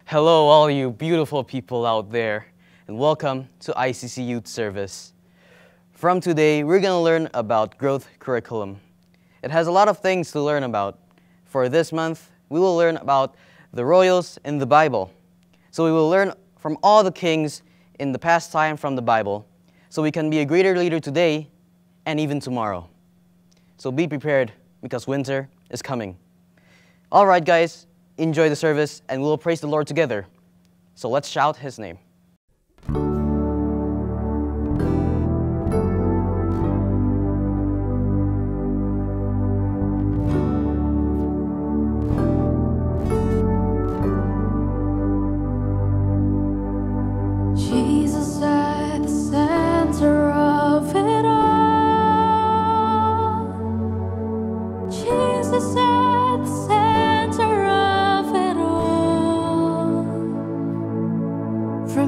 Hello, all you beautiful people out there, and welcome to ICC Youth Service. From today, we're going to learn about growth curriculum. It has a lot of things to learn about. For this month, we will learn about the royals in the Bible. So we will learn from all the kings in the past time from the Bible, so we can be a greater leader today and even tomorrow. So be prepared, because winter is coming. All right, guys. Enjoy the service, and we'll praise the Lord together. So let's shout His name. Jesus at the center of it all. Jesus at the center of it all. From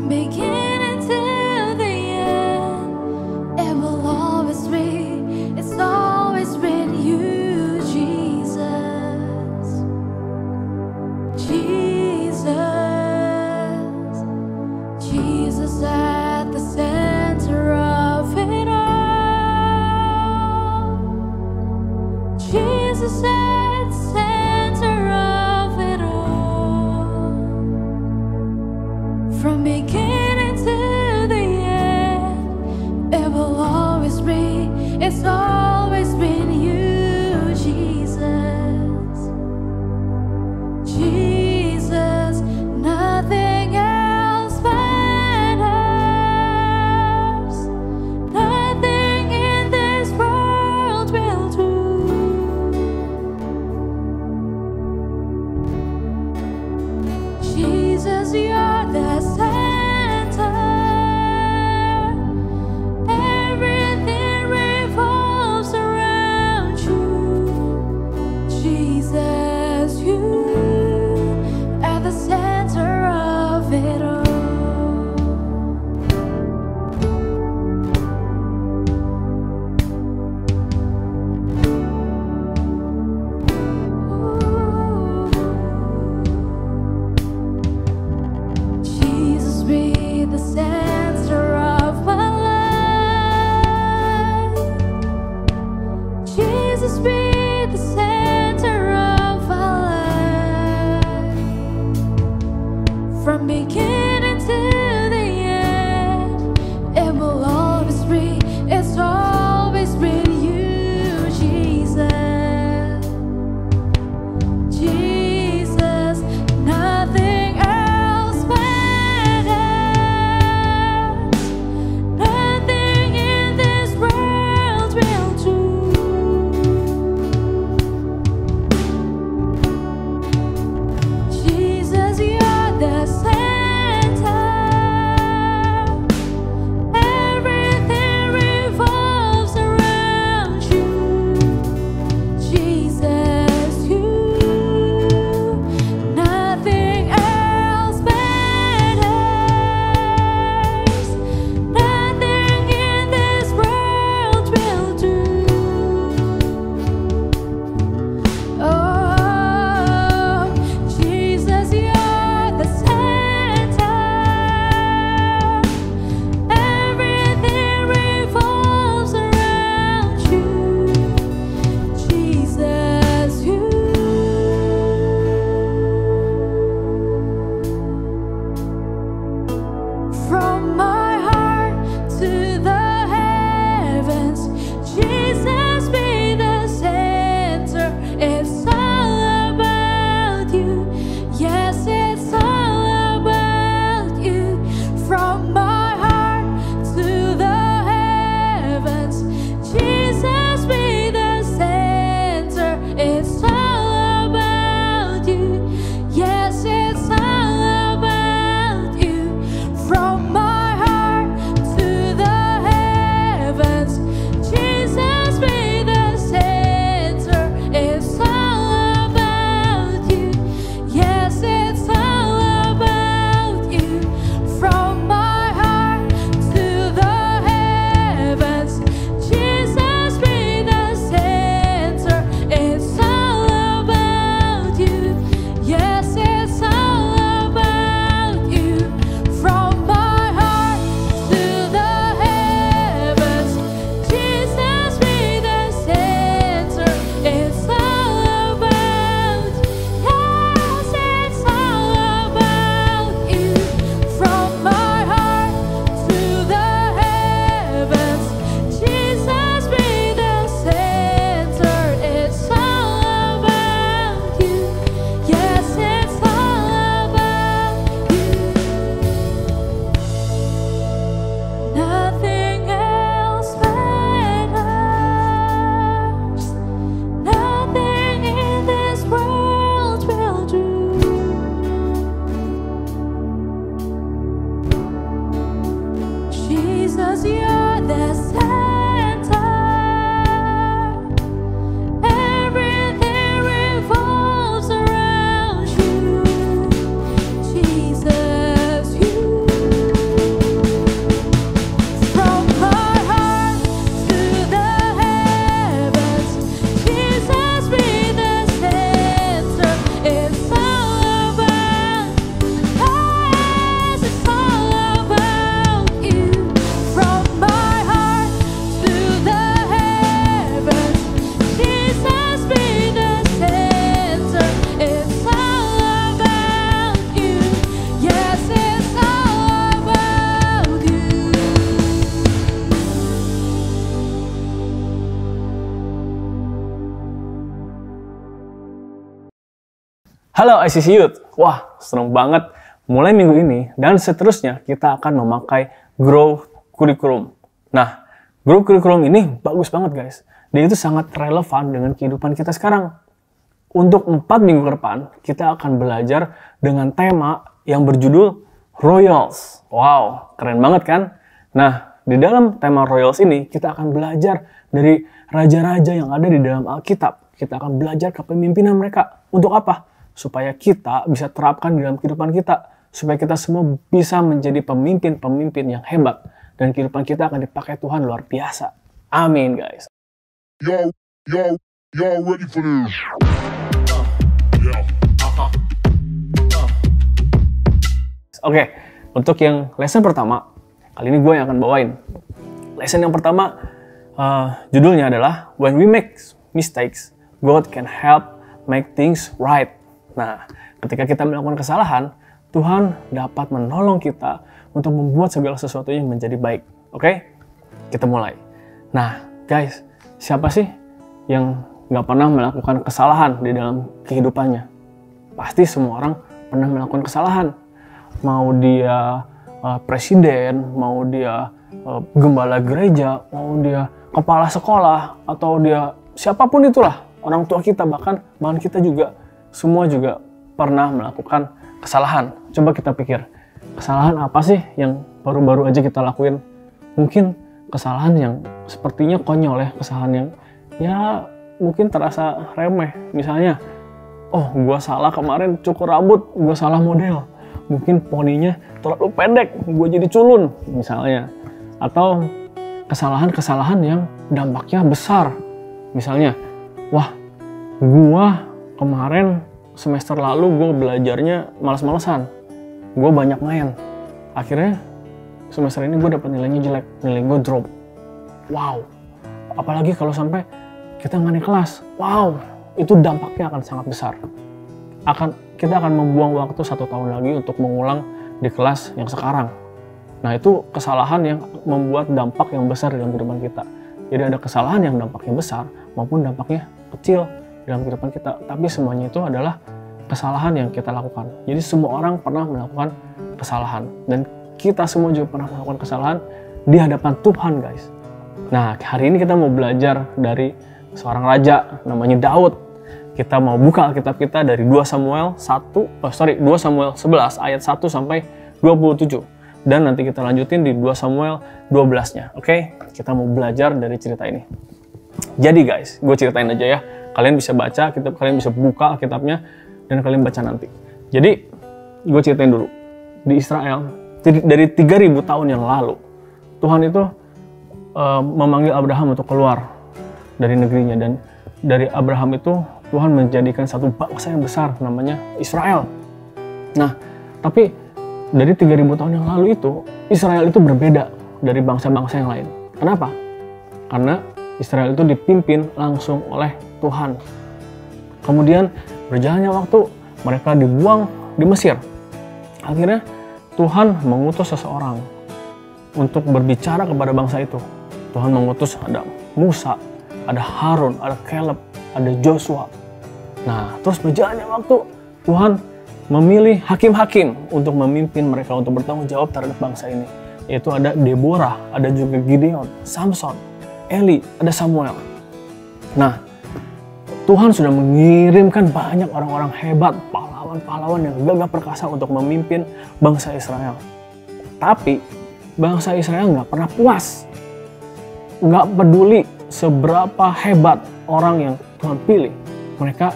Halo ICC Youth, wah seneng banget. Mulai minggu ini dan seterusnya kita akan memakai Grow Curriculum. Nah, Grow Curriculum ini bagus banget guys. Dia itu sangat relevan dengan kehidupan kita sekarang. Untuk 4 minggu ke depan, kita akan belajar dengan tema yang berjudul Royals. Wow, keren banget kan? Nah, di dalam tema Royals ini, kita akan belajar dari raja-raja yang ada di dalam Alkitab. Kita akan belajar kepemimpinan mereka. Untuk apa? Supaya kita bisa terapkan di dalam kehidupan kita. Supaya kita semua bisa menjadi pemimpin-pemimpin yang hebat. Dan kehidupan kita akan dipakai Tuhan luar biasa. Amin guys. Yo, ready for this? Oke, untuk yang lesson pertama, kali ini gue yang akan bawain. Lesson yang pertama, judulnya adalah When we make mistakes, God can help make things right. Nah, ketika kita melakukan kesalahan, Tuhan dapat menolong kita untuk membuat segala sesuatunya menjadi baik. Oke? Kita mulai. Nah, guys, siapa sih yang nggak pernah melakukan kesalahan di dalam kehidupannya? Pasti semua orang pernah melakukan kesalahan. Mau dia presiden, mau dia gembala gereja, mau dia kepala sekolah, atau dia siapapun itulah, orang tua kita, bahkan kita juga, semua juga pernah melakukan kesalahan. Coba kita pikir, kesalahan apa sih yang baru-baru aja kita lakuin? Mungkin kesalahan yang sepertinya konyol ya, kesalahan yang ya mungkin terasa remeh. Misalnya, oh gua salah kemarin cukur rambut, gua salah model. Mungkin poninya terlalu pendek, gua jadi culun misalnya. Atau kesalahan-kesalahan yang dampaknya besar. Misalnya, wah gua kemarin semester lalu gue belajarnya malas-malesan, gue banyak main, akhirnya semester ini gue dapat nilainya jelek, nilai gue drop. Wow, apalagi kalau sampai kita nggak naik kelas, wow, itu dampaknya akan sangat besar. Kita akan membuang waktu 1 tahun lagi untuk mengulang di kelas yang sekarang. Nah, itu kesalahan yang membuat dampak yang besar dalam kehidupan kita. Jadi ada kesalahan yang dampaknya besar maupun dampaknya kecil dalam kehidupan kita, tapi semuanya itu adalah kesalahan yang kita lakukan. Jadi semua orang pernah melakukan kesalahan, dan kita semua juga pernah melakukan kesalahan di hadapan Tuhan guys. Nah, hari ini kita mau belajar dari seorang raja namanya Daud. Kita mau buka Alkitab kita dari 2 Samuel 11 ayat 1 sampai 27, dan nanti kita lanjutin di 2 Samuel 12-nya. Oke? Kita mau belajar dari cerita ini. Jadi guys, gue ceritain aja ya. Kalian bisa baca kitab, kalian bisa buka Alkitabnya, dan kalian baca nanti. Jadi, gue ceritain dulu. Di Israel, dari 3000 tahun yang lalu, Tuhan itu memanggil Abraham untuk keluar dari negerinya. Dan dari Abraham itu, Tuhan menjadikan satu bangsa yang besar, namanya Israel. Nah, tapi dari 3000 tahun yang lalu itu, Israel itu berbeda dari bangsa-bangsa yang lain. Kenapa? Karena Israel itu dipimpin langsung oleh Tuhan. Kemudian berjalannya waktu, mereka dibuang di Mesir. Akhirnya Tuhan mengutus seseorang untuk berbicara kepada bangsa itu. Tuhan mengutus ada Musa, ada Harun, ada Caleb, ada Joshua. Nah, terus berjalannya waktu, Tuhan memilih hakim-hakim untuk memimpin mereka, untuk bertanggung jawab terhadap bangsa ini. Yaitu ada Deborah, ada juga Gideon, Samson, Eli, ada Samuel. Nah, Tuhan sudah mengirimkan banyak orang-orang hebat, pahlawan-pahlawan yang gagah perkasa untuk memimpin bangsa Israel. Tapi, bangsa Israel nggak pernah puas. Nggak peduli seberapa hebat orang yang Tuhan pilih. Mereka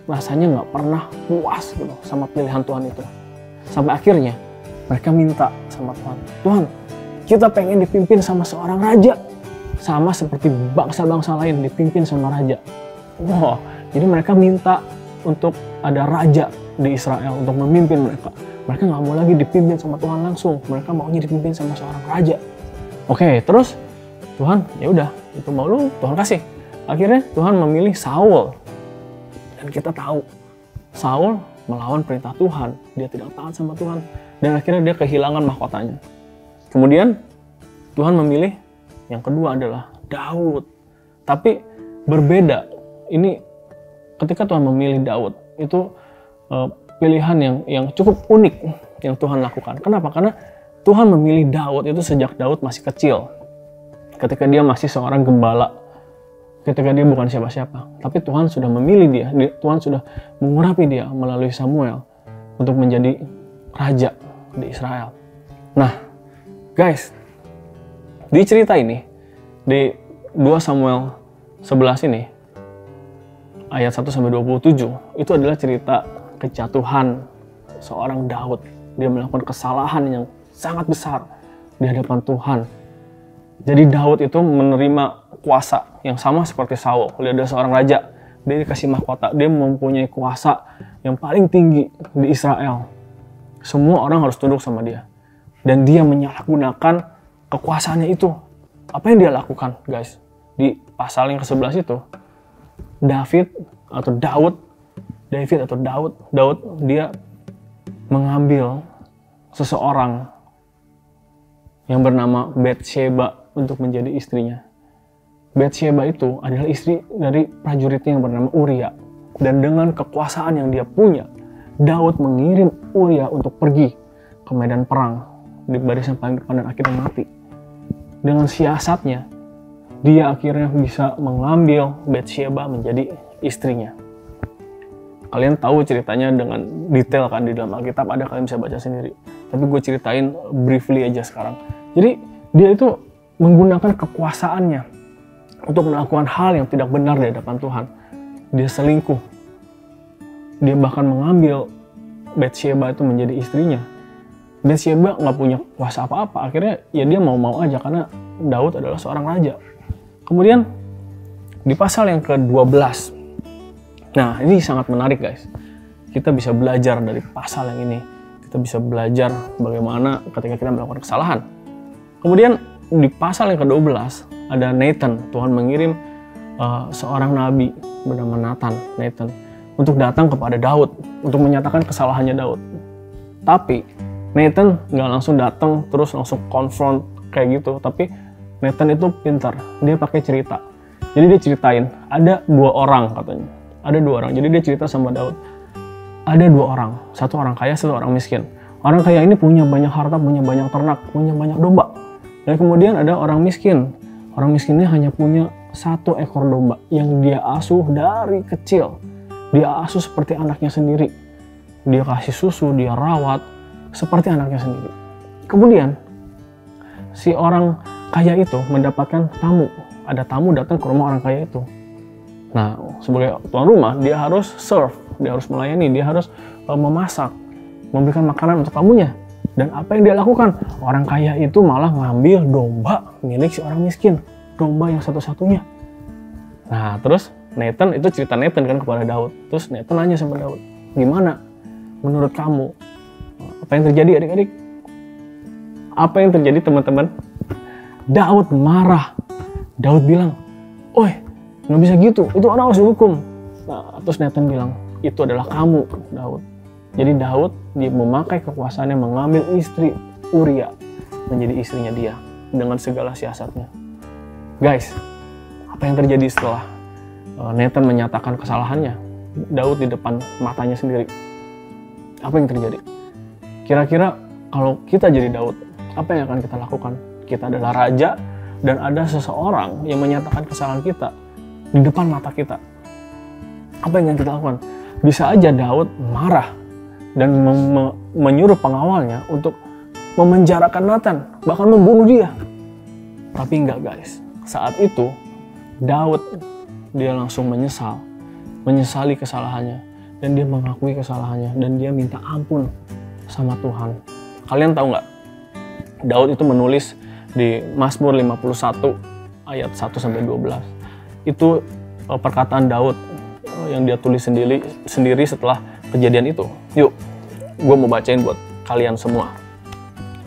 rasanya nggak pernah puas gitu sama pilihan Tuhan itu. Sampai akhirnya, mereka minta sama Tuhan, Tuhan, kita pengen dipimpin sama seorang raja. Sama seperti bangsa-bangsa lain dipimpin sama raja. Wow, jadi mereka minta untuk ada raja di Israel untuk memimpin mereka. Mereka nggak mau lagi dipimpin sama Tuhan langsung. Mereka maunya dipimpin sama seorang raja. Oke, terus Tuhan, ya udah, itu mau lu Tuhan kasih. Akhirnya Tuhan memilih Saul. Dan kita tahu, Saul melawan perintah Tuhan. Dia tidak taat sama Tuhan. Dan akhirnya dia kehilangan mahkotanya. Kemudian Tuhan memilih yang kedua adalah Daud. Tapi berbeda. Ini ketika Tuhan memilih Daud, itu pilihan yang cukup unik yang Tuhan lakukan. Kenapa? Karena Tuhan memilih Daud itu sejak Daud masih kecil. Ketika dia masih seorang gembala. Ketika dia bukan siapa-siapa. Tapi Tuhan sudah memilih dia. Tuhan sudah mengurapi dia melalui Samuel untuk menjadi raja di Israel. Nah, guys, di cerita ini, di 2 Samuel 11 ini, ayat 1-27, itu adalah cerita kejatuhan seorang Daud. Dia melakukan kesalahan yang sangat besar di hadapan Tuhan. Jadi Daud itu menerima kuasa yang sama seperti Saul. Dia adalah seorang raja, dia dikasih mahkota, dia mempunyai kuasa yang paling tinggi di Israel. Semua orang harus tunduk sama dia. Dan dia menyalahgunakan kekuasaannya itu. Apa yang dia lakukan, guys? Di pasal yang ke-11 itu, Daud, dia mengambil seseorang yang bernama Batsheba untuk menjadi istrinya. Batsheba itu adalah istri dari prajuritnya yang bernama Uria. Dan dengan kekuasaan yang dia punya, Daud mengirim Uria untuk pergi ke medan perang di barisan paling depan dan akhirnya mati. Dengan siasatnya, dia akhirnya bisa mengambil Batsheba menjadi istrinya. Kalian tahu ceritanya dengan detail kan di dalam Alkitab, ada, kalian bisa baca sendiri. Tapi gue ceritain briefly aja sekarang. Jadi dia itu menggunakan kekuasaannya untuk melakukan hal yang tidak benar di hadapan Tuhan. Dia selingkuh. Dia bahkan mengambil Batsheba itu menjadi istrinya. Batsheba nggak punya kuasa apa-apa. Akhirnya ya dia mau-mau aja karena Daud adalah seorang raja. Kemudian di pasal yang ke-12. Nah, ini sangat menarik, guys. Kita bisa belajar dari pasal yang ini. Kita bisa belajar bagaimana ketika kita melakukan kesalahan. Kemudian di pasal yang ke-12 ada Nathan. Tuhan mengirim seorang nabi bernama Nathan untuk datang kepada Daud untuk menyatakan kesalahannya Daud. Tapi Nathan nggak langsung datang terus langsung konfront kayak gitu. Tapi Nathan itu pintar, dia pakai cerita. Jadi dia ceritain ada 2 orang katanya. Ada 2 orang. Jadi dia cerita sama Daud. Ada 2 orang, satu orang kaya, satu orang miskin. Orang kaya ini punya banyak harta, punya banyak ternak, punya banyak domba. Dan kemudian ada orang miskin. Orang miskinnya hanya punya 1 ekor domba yang dia asuh dari kecil. Dia asuh seperti anaknya sendiri. Dia kasih susu, dia rawat seperti anaknya sendiri. Kemudian si orang kaya itu mendapatkan tamu. Ada tamu datang ke rumah orang kaya itu. Nah, sebagai tuan rumah, dia harus serve, dia harus melayani, dia harus memasak, memberikan makanan untuk tamunya. Dan apa yang dia lakukan? Orang kaya itu malah ngambil domba milik si orang miskin. Domba yang satu-satunya. Nah, terus Nathan, itu cerita Nathan kan kepada Daud. Terus Nathan nanya sama Daud, gimana menurut kamu? Apa yang terjadi adik-adik? Apa yang terjadi teman-teman? Daud marah. Daud bilang, "Oi, nggak bisa gitu, itu orang harus dihukum." Nah, terus Nathan bilang, "Itu adalah kamu, Daud." Jadi Daud dia memakai kekuasaannya mengambil istri Uria menjadi istrinya dia dengan segala siasatnya. Guys, apa yang terjadi setelah Nathan menyatakan kesalahannya? Daud di depan matanya sendiri. Apa yang terjadi? Kira-kira kalau kita jadi Daud, apa yang akan kita lakukan? Kita adalah raja dan ada seseorang yang menyatakan kesalahan kita di depan mata kita. Apa yang akan kita lakukan? Bisa aja Daud marah dan menyuruh pengawalnya untuk memenjarakan Nathan, bahkan membunuh dia. Tapi enggak, guys. Saat itu Daud dia langsung menyesali kesalahannya, dan dia mengakui kesalahannya, dan dia minta ampun sama Tuhan. Kalian tahu nggak? Daud itu menulis di Mazmur 51 ayat 1-12. Itu perkataan Daud yang dia tulis sendiri setelah kejadian itu. Yuk, gue mau bacain buat kalian semua.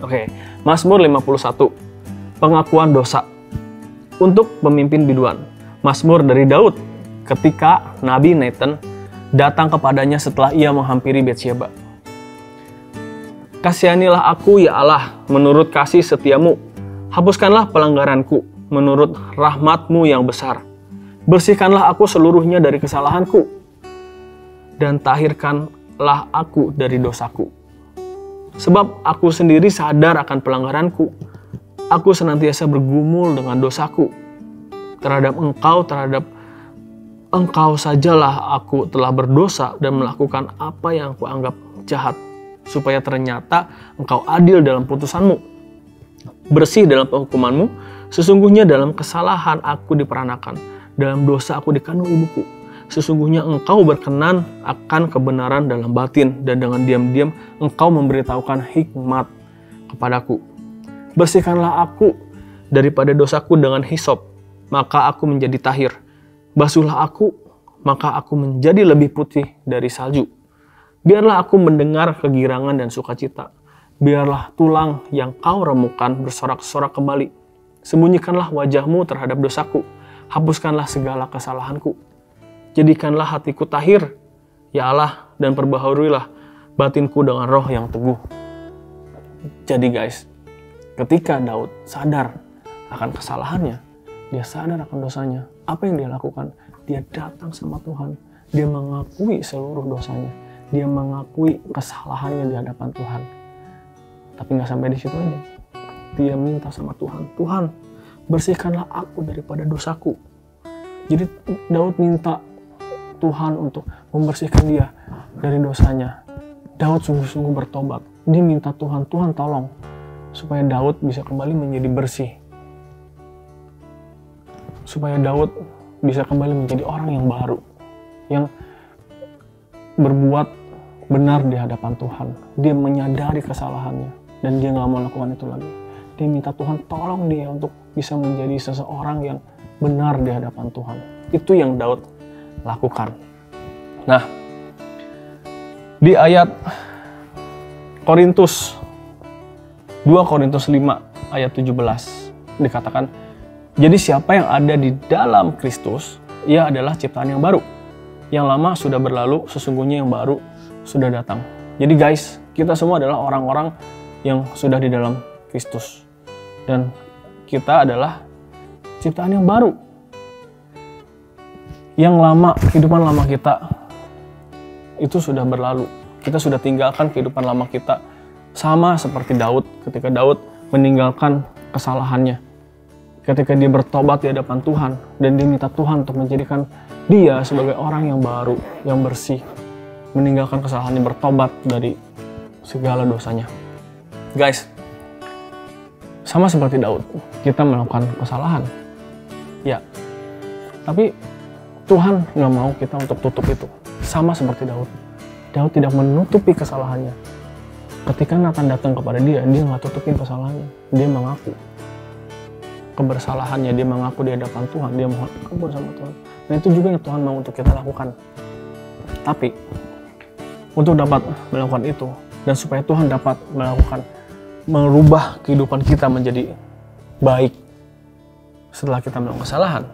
Oke, Mazmur 51, pengakuan dosa untuk pemimpin biduan. Mazmur dari Daud ketika Nabi Nathan datang kepadanya setelah ia menghampiri Batsheba. Kasihanilah aku ya Allah menurut kasih setiamu. Hapuskanlah pelanggaranku menurut rahmatmu yang besar. Bersihkanlah aku seluruhnya dari kesalahanku. Dan tahirkan bersihkanlah aku dari dosaku. Sebab aku sendiri sadar akan pelanggaranku. Aku senantiasa bergumul dengan dosaku. Terhadap engkau sajalah aku telah berdosa dan melakukan apa yang aku anggap jahat, supaya ternyata engkau adil dalam putusanmu, bersih dalam penghukumanmu. Sesungguhnya dalam kesalahan aku diperanakan, dalam dosa aku dikandung ibuku. Sesungguhnya engkau berkenan akan kebenaran dalam batin, dan dengan diam-diam engkau memberitahukan hikmat kepadaku. Bersihkanlah aku daripada dosaku dengan hisop, maka aku menjadi tahir. Basuhlah aku, maka aku menjadi lebih putih dari salju. Biarlah aku mendengar kegirangan dan sukacita. Biarlah tulang yang kau remukan bersorak-sorak kembali. Sembunyikanlah wajahmu terhadap dosaku. Hapuskanlah segala kesalahanku. Jadikanlah hatiku tahir, ya Allah, dan perbaharuilah batinku dengan roh yang teguh. Jadi guys, ketika Daud sadar akan kesalahannya, dia sadar akan dosanya, apa yang dia lakukan? Dia datang sama Tuhan. Dia mengakui seluruh dosanya. Dia mengakui kesalahannya di hadapan Tuhan. Tapi nggak sampai di situ aja. Dia minta sama Tuhan, Tuhan, bersihkanlah aku daripada dosaku. Jadi Daud minta Tuhan untuk membersihkan dia dari dosanya. Daud sungguh-sungguh bertobat. Dia minta Tuhan, Tuhan tolong supaya Daud bisa kembali menjadi bersih. Supaya Daud bisa kembali menjadi orang yang baru, yang berbuat benar di hadapan Tuhan. Dia menyadari kesalahannya dan dia nggak mau lakukan itu lagi. Dia minta Tuhan tolong dia untuk bisa menjadi seseorang yang benar di hadapan Tuhan. Itu yang Daud lakukan. Nah, di ayat 2 Korintus 5 ayat 17 dikatakan, jadi siapa yang ada di dalam Kristus, ia adalah ciptaan yang baru. Yang lama sudah berlalu, sesungguhnya yang baru sudah datang. Jadi guys, kita semua adalah orang-orang yang sudah di dalam Kristus. Dan kita adalah ciptaan yang baru. Yang lama, kehidupan lama kita itu sudah berlalu. Kita sudah tinggalkan kehidupan lama kita. Sama seperti Daud, ketika Daud meninggalkan kesalahannya. Ketika dia bertobat di hadapan Tuhan, dan dia minta Tuhan untuk menjadikan dia sebagai orang yang baru, yang bersih. Meninggalkan kesalahannya, bertobat dari segala dosanya. Guys, sama seperti Daud, kita melakukan kesalahan. Ya, tapi Tuhan nggak mau kita untuk tutup itu. Sama seperti Daud. Daud tidak menutupi kesalahannya. Ketika Nathan datang kepada dia nggak tutupin kesalahannya. Dia mengaku kebersalahannya, dia mengaku di hadapan Tuhan, dia mohon ampun sama Tuhan. Nah itu juga yang Tuhan mau untuk kita lakukan. Tapi, untuk dapat melakukan itu, dan supaya Tuhan dapat merubah kehidupan kita menjadi baik setelah kita melakukan kesalahan,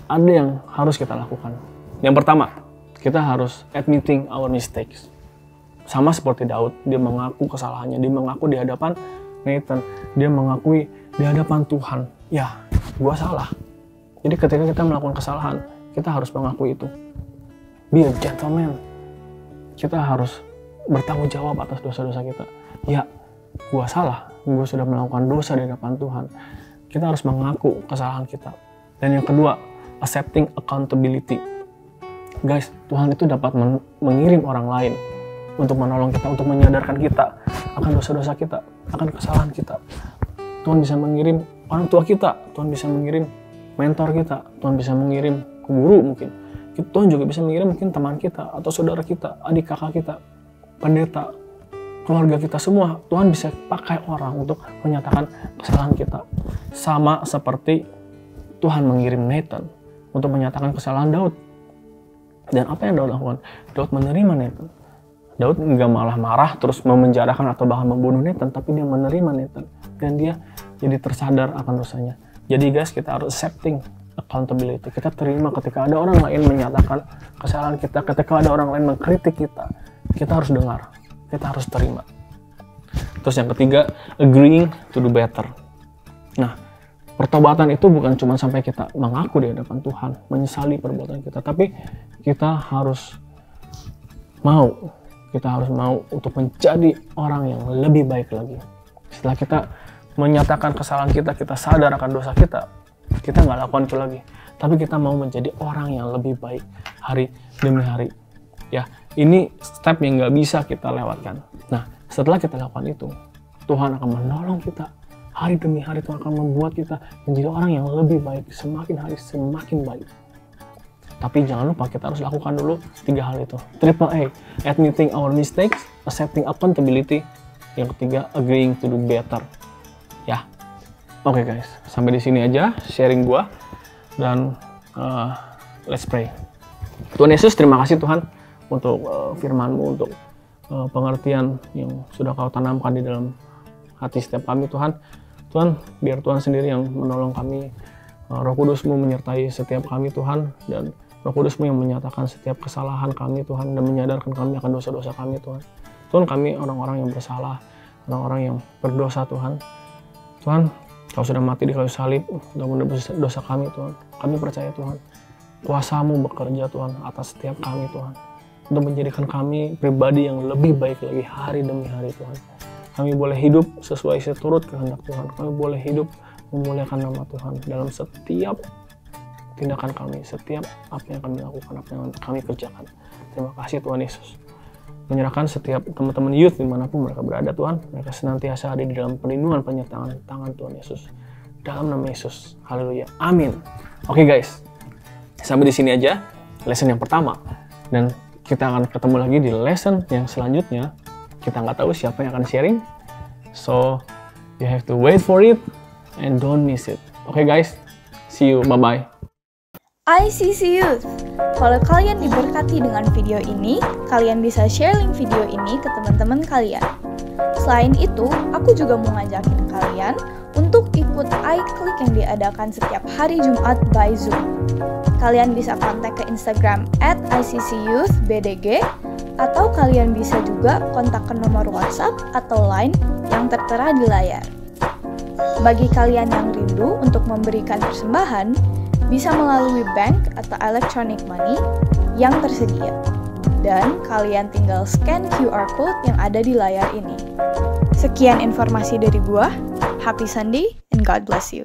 ada yang harus kita lakukan. Yang pertama, kita harus admitting our mistakes. Sama seperti Daud, dia mengaku kesalahannya, dia mengaku di hadapan Nathan, dia mengakui di hadapan Tuhan, ya, gua salah. Jadi ketika kita melakukan kesalahan, kita harus mengakui itu. Be a gentleman. Kita harus bertanggung jawab atas dosa-dosa kita. Ya, gua salah, gua sudah melakukan dosa di hadapan Tuhan. Kita harus mengaku kesalahan kita. Dan yang kedua, accepting accountability. Guys, Tuhan itu dapat mengirim orang lain untuk menolong kita, untuk menyadarkan kita akan dosa-dosa kita, akan kesalahan kita. Tuhan bisa mengirim orang tua kita, Tuhan bisa mengirim mentor kita, Tuhan bisa mengirim guru mungkin. Tuhan juga bisa mengirim mungkin teman kita, atau saudara kita, adik kakak kita, pendeta, keluarga kita semua. Tuhan bisa pakai orang untuk menyatakan kesalahan kita. Sama seperti Tuhan mengirim Nathan untuk menyatakan kesalahan Daud. Dan apa yang Daud lakukan? Daud menerima Nathan. Daud nggak malah marah terus memenjarakan atau bahkan membunuh Nathan, tapi dia menerima Nathan dan dia jadi tersadar akan dosanya. Jadi guys, kita harus accepting accountability. Kita terima ketika ada orang lain menyatakan kesalahan kita, ketika ada orang lain mengkritik kita harus dengar, kita harus terima. Terus yang ketiga, agreeing to do better. Nah, pertobatan itu bukan cuma sampai kita mengaku di hadapan Tuhan, menyesali perbuatan kita, tapi kita harus mau kita harus mau untuk menjadi orang yang lebih baik lagi. Setelah kita menyatakan kesalahan kita, kita sadar akan dosa kita nggak lakukan itu lagi. Tapi kita mau menjadi orang yang lebih baik hari demi hari. Ya, ini step yang nggak bisa kita lewatkan. Nah, setelah kita lakukan itu, Tuhan akan menolong kita. Hari demi hari Tuhan akan membuat kita menjadi orang yang lebih baik. Semakin hari semakin baik. Tapi jangan lupa kita harus lakukan dulu 3 hal itu. Triple A, admitting our mistakes, accepting accountability. Yang ketiga, agreeing to do better. Ya, oke guys, sampai di sini aja sharing gua. Dan let's pray. Tuhan Yesus, terima kasih Tuhan untuk firman-Mu, untuk pengertian yang sudah Kau tanamkan di dalam hati setiap kami Tuhan. Tuhan, biar Tuhan sendiri yang menolong kami. Roh Kudus-Mu menyertai setiap kami Tuhan, dan Roh Kudus-Mu yang menyatakan setiap kesalahan kami Tuhan, dan menyadarkan kami akan dosa-dosa kami Tuhan. Tuhan, kami orang-orang yang bersalah, orang-orang yang berdosa Tuhan. Tuhan, Kau sudah mati di kayu salib untuk menebus dosa kami Tuhan. Kami percaya Tuhan, kuasa-Mu bekerja Tuhan atas setiap kami Tuhan, untuk menjadikan kami pribadi yang lebih baik lagi hari demi hari Tuhan. Kami boleh hidup sesuai seturut kehendak Tuhan. Kami boleh hidup memuliakan nama Tuhan dalam setiap tindakan kami, setiap apa yang kami lakukan, apa yang kami kerjakan. Terima kasih Tuhan Yesus. Menyerahkan setiap teman-teman youth dimanapun mereka berada Tuhan, mereka senantiasa ada di dalam perlindungan penyertaan tangan Tuhan Yesus. Dalam nama Yesus, haleluya, amin. Oke guys, sampai di sini aja lesson yang pertama, dan kita akan ketemu lagi di lesson yang selanjutnya. Kita nggak tahu siapa yang akan sharing, so you have to wait for it and don't miss it. Oke guys, see you, bye-bye. ICC Youth, kalau kalian diberkati dengan video ini, kalian bisa share link video ini ke teman-teman kalian. Selain itu, aku juga mau ngajakin kalian untuk ikut iClick yang diadakan setiap hari Jumat by Zoom. Kalian bisa kontak ke Instagram @ICCYouthBDG, atau kalian bisa juga kontak ke nomor WhatsApp atau Line yang tertera di layar. Bagi kalian yang rindu untuk memberikan persembahan, bisa melalui bank atau electronic money yang tersedia. Dan kalian tinggal scan QR code yang ada di layar ini. Sekian informasi dari gua. Happy Sunday and God bless you.